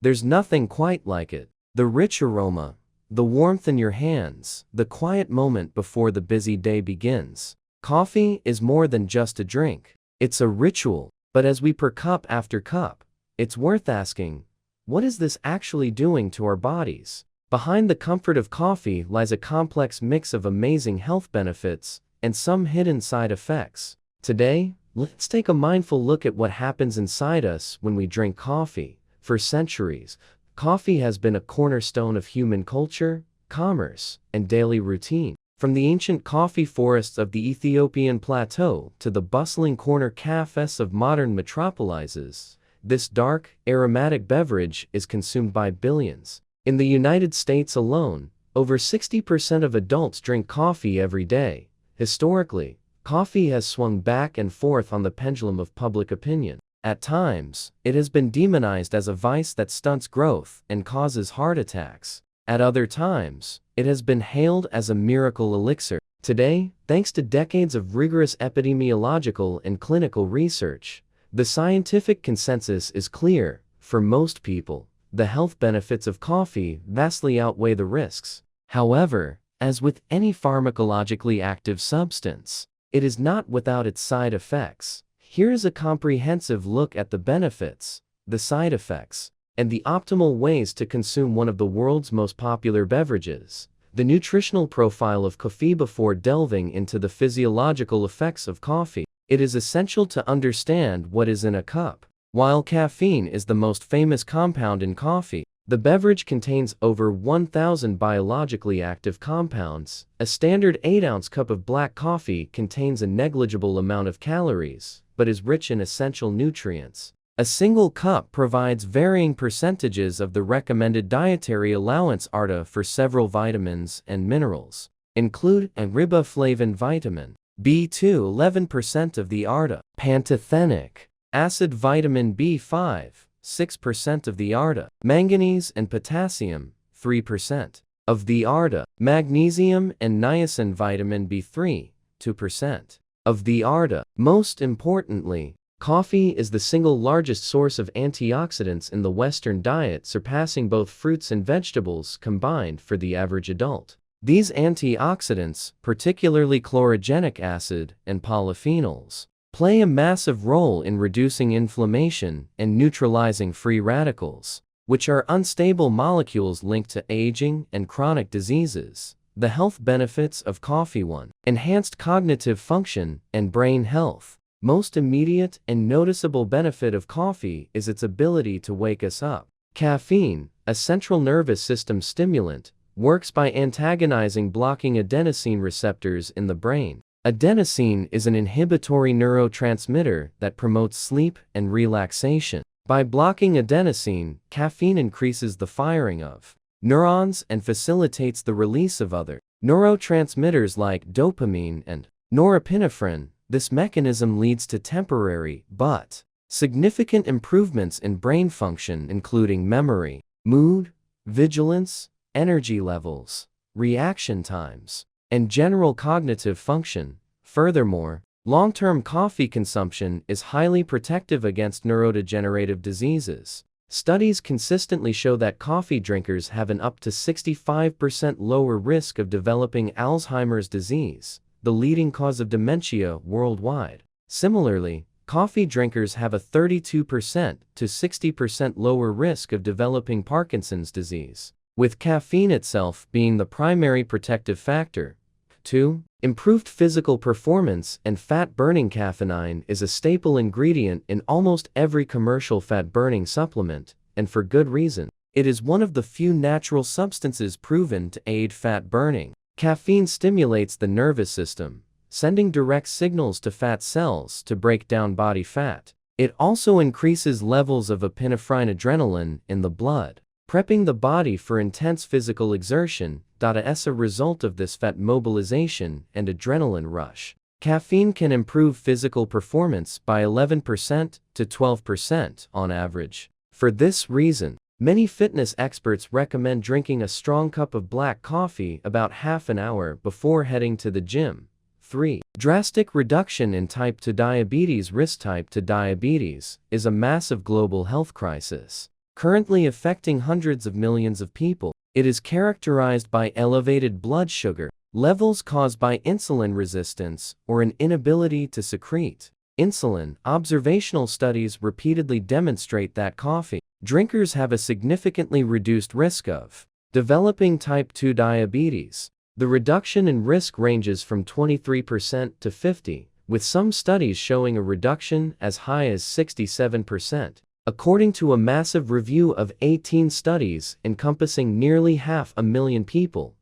There's nothing quite like it. The rich aroma, the warmth in your hands, the quiet moment before the busy day begins. Coffee is more than just a drink. It's a ritual. But as we pour cup after cup, it's worth asking, what is this actually doing to our bodies? Behind the comfort of coffee lies a complex mix of amazing health benefits and some hidden side effects. Today, let's take a mindful look at what happens inside us when we drink coffee. For centuries, coffee has been a cornerstone of human culture, commerce, and daily routine. From the ancient coffee forests of the Ethiopian plateau to the bustling corner cafes of modern metropolises, this dark, aromatic beverage is consumed by billions. In the United States alone, over 60% of adults drink coffee every day. Historically, coffee has swung back and forth on the pendulum of public opinion. At times, it has been demonized as a vice that stunts growth and causes heart attacks. At other times, it has been hailed as a miracle elixir. Today, thanks to decades of rigorous epidemiological and clinical research, the scientific consensus is clear. For most people, the health benefits of coffee vastly outweigh the risks. However, as with any pharmacologically active substance, it is not without its side effects. Here is a comprehensive look at the benefits, the side effects, and the optimal ways to consume one of the world's most popular beverages. The nutritional profile of coffee. Before delving into the physiological effects of coffee, it is essential to understand what is in a cup. While caffeine is the most famous compound in coffee, the beverage contains over 1,000 biologically active compounds. A standard 8-ounce cup of black coffee contains a negligible amount of calories, but is rich in essential nutrients. A single cup provides varying percentages of the recommended dietary allowance (ARDA) for several vitamins and minerals. Include a riboflavin vitamin B2, 11% of the ARDA; pantothenic acid vitamin B5, 6% of the ARDA; manganese and potassium, 3% of the ARDA; magnesium and niacin vitamin B3, 2% of the ARDA. Most importantly, coffee is the single largest source of antioxidants in the Western diet, surpassing both fruits and vegetables combined for the average adult. These antioxidants, particularly chlorogenic acid and polyphenols, play a massive role in reducing inflammation and neutralizing free radicals, which are unstable molecules linked to aging and chronic diseases. The health benefits of coffee: 1. Enhanced cognitive function and brain health. Most immediate and noticeable benefit of coffee is its ability to wake us up. Caffeine, a central nervous system stimulant, works by antagonizing blocking adenosine receptors in the brain. Adenosine is an inhibitory neurotransmitter that promotes sleep and relaxation. By blocking adenosine, caffeine increases the firing of neurons and facilitates the release of other neurotransmitters like dopamine and norepinephrine. This mechanism leads to temporary but significant improvements in brain function, including memory, mood, vigilance, energy levels, reaction times, and general cognitive function. Furthermore, long-term coffee consumption is highly protective against neurodegenerative diseases. Studies consistently show that coffee drinkers have an up to 65% lower risk of developing Alzheimer's disease, the leading cause of dementia worldwide. Similarly, coffee drinkers have a 32% to 60% lower risk of developing Parkinson's disease, with caffeine itself being the primary protective factor. 2. Improved physical performance and fat burning. Caffeine is a staple ingredient in almost every commercial fat-burning supplement, and for good reason. It is one of the few natural substances proven to aid fat burning. Caffeine stimulates the nervous system, sending direct signals to fat cells to break down body fat. It also increases levels of epinephrine adrenaline in the blood, prepping the body for intense physical exertion. As a result of this fat mobilization and adrenaline rush, caffeine can improve physical performance by 11% to 12% on average. For this reason, many fitness experts recommend drinking a strong cup of black coffee about half an hour before heading to the gym. 3. Drastic reduction in type 2 diabetes risk. Type 2 diabetes is a massive global health crisis. currently affecting hundreds of millions of people. It is characterized by elevated blood sugar levels caused by insulin resistance or an inability to secrete insulin. Observational studies repeatedly demonstrate that coffee drinkers have a significantly reduced risk of developing type 2 diabetes. The reduction in risk ranges from 23% to 50%, with some studies showing a reduction as high as 67%. According to a massive review of 18 studies encompassing nearly 500,000 people,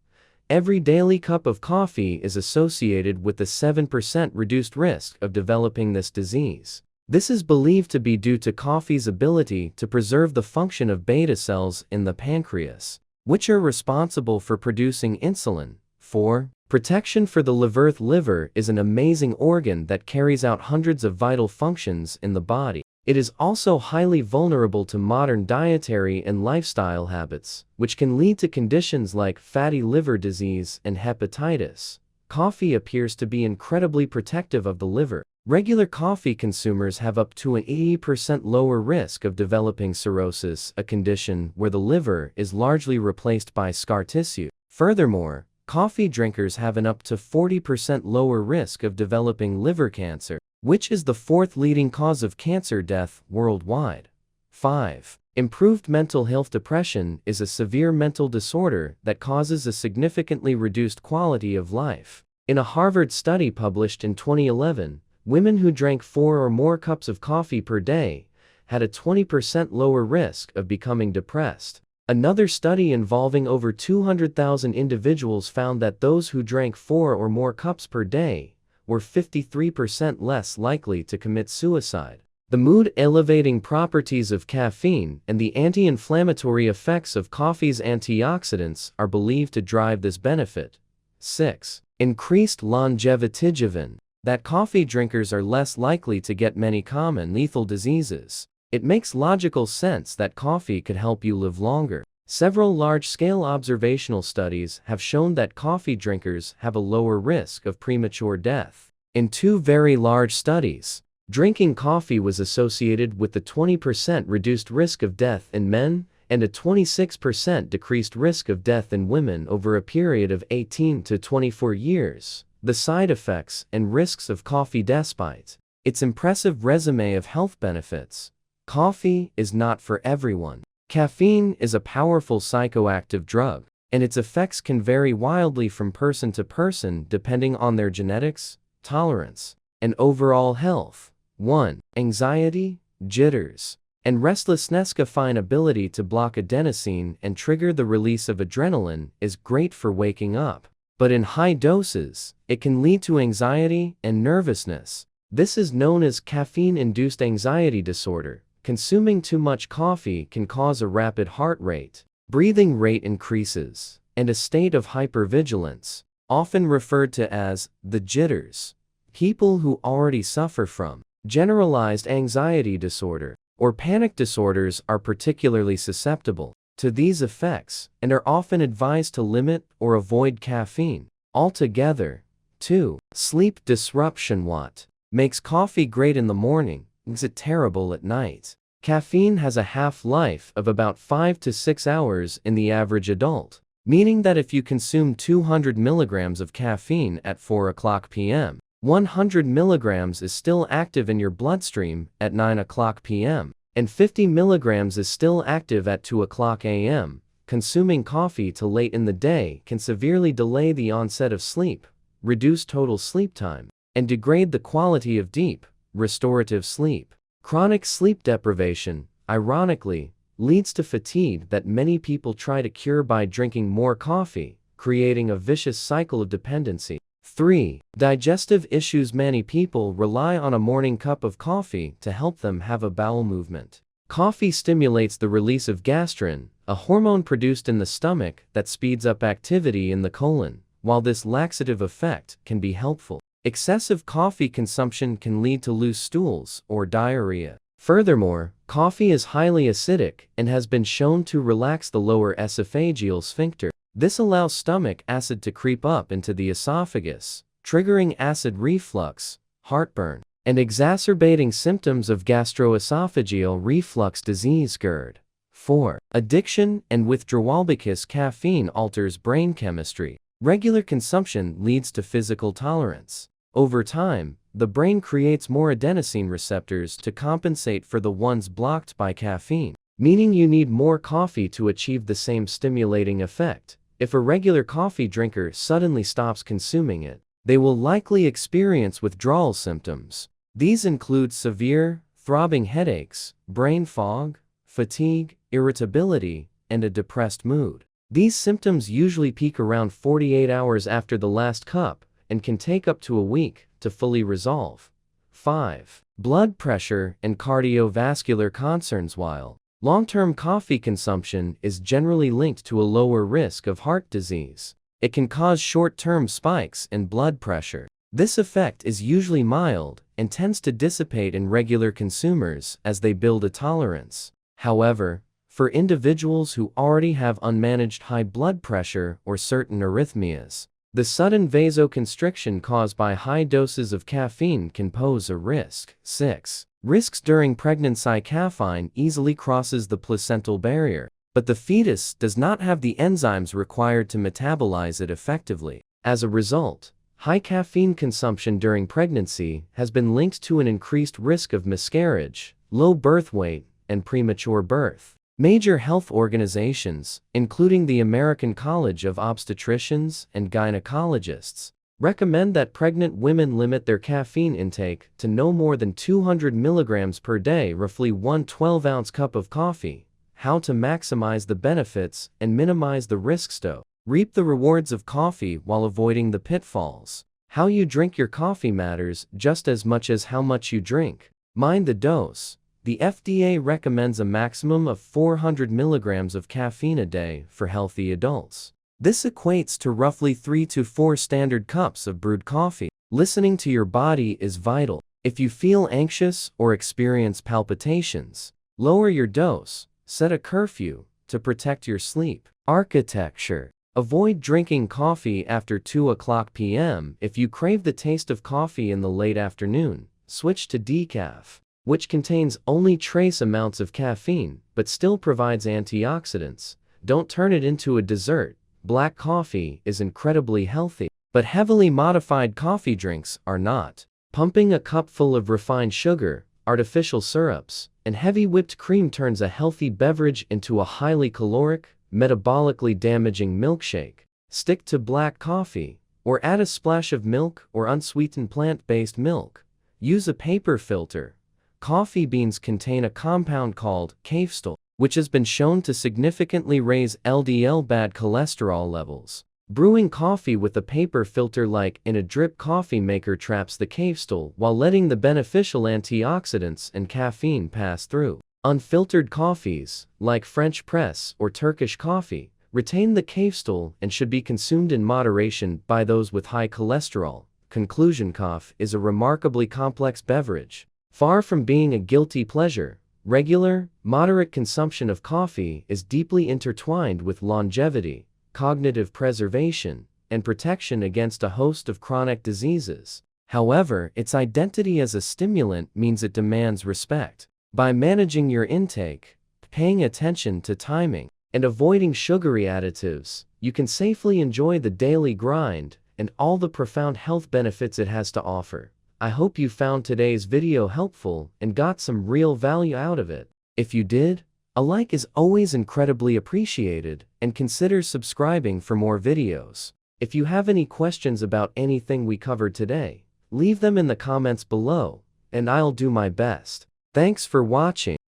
every daily cup of coffee is associated with a 7% reduced risk of developing this disease. This is believed to be due to coffee's ability to preserve the function of beta cells in the pancreas, which are responsible for producing insulin. 4. Protection for the liver. The liver is an amazing organ that carries out hundreds of vital functions in the body. It is also highly vulnerable to modern dietary and lifestyle habits, which can lead to conditions like fatty liver disease and hepatitis. Coffee appears to be incredibly protective of the liver. Regular coffee consumers have up to an 80% lower risk of developing cirrhosis, a condition where the liver is largely replaced by scar tissue. Furthermore, coffee drinkers have an up to 40% lower risk of developing liver cancer, which is the fourth leading cause of cancer death worldwide. 5. Improved mental health. Depression is a severe mental disorder that causes a significantly reduced quality of life. In a Harvard study published in 2011, women who drank 4 or more cups of coffee per day had a 20% lower risk of becoming depressed. Another study involving over 200,000 individuals found that those who drank 4 or more cups per day were 53% less likely to commit suicide. The mood-elevating properties of caffeine and the anti-inflammatory effects of coffee's antioxidants are believed to drive this benefit. 6. Increased longevity. Given that coffee drinkers are less likely to get many common lethal diseases, it makes logical sense that coffee could help you live longer. Several large-scale observational studies have shown that coffee drinkers have a lower risk of premature death. In 2 very large studies, drinking coffee was associated with a 20% reduced risk of death in men and a 26% decreased risk of death in women over a period of 18 to 24 years. The side effects and risks of coffee. Despite its impressive resume of health benefits, coffee is not for everyone. Caffeine is a powerful psychoactive drug, and its effects can vary wildly from person to person depending on their genetics, tolerance, and overall health. 1. Anxiety, jitters, and restlessness. Caffeine's ability to block adenosine and trigger the release of adrenaline is great for waking up, but in high doses, it can lead to anxiety and nervousness. This is known as caffeine-induced anxiety disorder. Consuming too much coffee can cause a rapid heart rate, breathing rate increases, and a state of hypervigilance, often referred to as the jitters. People who already suffer from generalized anxiety disorder or panic disorders are particularly susceptible to these effects and are often advised to limit or avoid caffeine altogether. 2. Sleep disruption. What makes coffee great in the morning is it terrible at night? Caffeine has a half-life of about 5 to 6 hours in the average adult, meaning that if you consume 200 milligrams of caffeine at 4:00 p.m., 100 milligrams is still active in your bloodstream at 9:00 p.m., and 50 milligrams is still active at 2:00 a.m. Consuming coffee till late in the day can severely delay the onset of sleep, reduce total sleep time, and degrade the quality of deep, restorative sleep. Chronic sleep deprivation, ironically, leads to fatigue that many people try to cure by drinking more coffee, creating a vicious cycle of dependency. 3. Digestive issues. Many people rely on a morning cup of coffee to help them have a bowel movement. Coffee stimulates the release of gastrin, a hormone produced in the stomach that speeds up activity in the colon. While this laxative effect can be helpful, excessive coffee consumption can lead to loose stools or diarrhea. Furthermore, coffee is highly acidic and has been shown to relax the lower esophageal sphincter. This allows stomach acid to creep up into the esophagus, triggering acid reflux, heartburn, and exacerbating symptoms of gastroesophageal reflux disease (GERD). 4. Addiction and withdrawal. Because caffeine alters brain chemistry, regular consumption leads to physical tolerance. Over time, the brain creates more adenosine receptors to compensate for the ones blocked by caffeine, meaning you need more coffee to achieve the same stimulating effect. If a regular coffee drinker suddenly stops consuming it, they will likely experience withdrawal symptoms. These include severe, throbbing headaches, brain fog, fatigue, irritability, and a depressed mood. These symptoms usually peak around 48 hours after the last cup and can take up to a week to fully resolve. 5. Blood pressure and cardiovascular concerns. While long-term coffee consumption is generally linked to a lower risk of heart disease, it can cause short-term spikes in blood pressure. This effect is usually mild and tends to dissipate in regular consumers as they build a tolerance. However, for individuals who already have unmanaged high blood pressure or certain arrhythmias, the sudden vasoconstriction caused by high doses of caffeine can pose a risk. 6. Risks during pregnancy. Caffeine easily crosses the placental barrier, but the fetus does not have the enzymes required to metabolize it effectively. As a result, high caffeine consumption during pregnancy has been linked to an increased risk of miscarriage, low birth weight, and premature birth. Major health organizations, including the American College of Obstetricians and Gynecologists, recommend that pregnant women limit their caffeine intake to no more than 200 milligrams per day, roughly 1 12-ounce cup of coffee. How to maximize the benefits and minimize the risks to reap the rewards of coffee while avoiding the pitfalls. How you drink your coffee matters just as much as how much you drink. Mind the dose. The FDA recommends a maximum of 400 milligrams of caffeine a day for healthy adults. This equates to roughly 3 to 4 standard cups of brewed coffee. Listening to your body is vital. If you feel anxious or experience palpitations, lower your dose. Set a curfew to protect your sleep. Architecture. Avoid drinking coffee after 2 p.m. If you crave the taste of coffee in the late afternoon, switch to decaf, which contains only trace amounts of caffeine but still provides antioxidants. Don't turn it into a dessert. Black coffee is incredibly healthy, but heavily modified coffee drinks are not. Pumping a cup full of refined sugar, artificial syrups, and heavy whipped cream turns a healthy beverage into a highly caloric, metabolically damaging milkshake. Stick to black coffee, or add a splash of milk or unsweetened plant-based milk. Use a paper filter. Coffee beans contain a compound called kefstol, which has been shown to significantly raise LDL bad cholesterol levels. Brewing coffee with a paper filter like in a drip coffee maker traps the kefstol while letting the beneficial antioxidants and caffeine pass through. Unfiltered coffees, like French press or Turkish coffee, retain the kefstol and should be consumed in moderation by those with high cholesterol. Conclusion: coffee is a remarkably complex beverage. Far from being a guilty pleasure, regular, moderate consumption of coffee is deeply intertwined with longevity, cognitive preservation, and protection against a host of chronic diseases. However, its identity as a stimulant means it demands respect. By managing your intake, paying attention to timing, and avoiding sugary additives, you can safely enjoy the daily grind and all the profound health benefits it has to offer. I hope you found today's video helpful and got some real value out of it. If you did, a like is always incredibly appreciated, and consider subscribing for more videos. If you have any questions about anything we covered today, leave them in the comments below, and I'll do my best. Thanks for watching.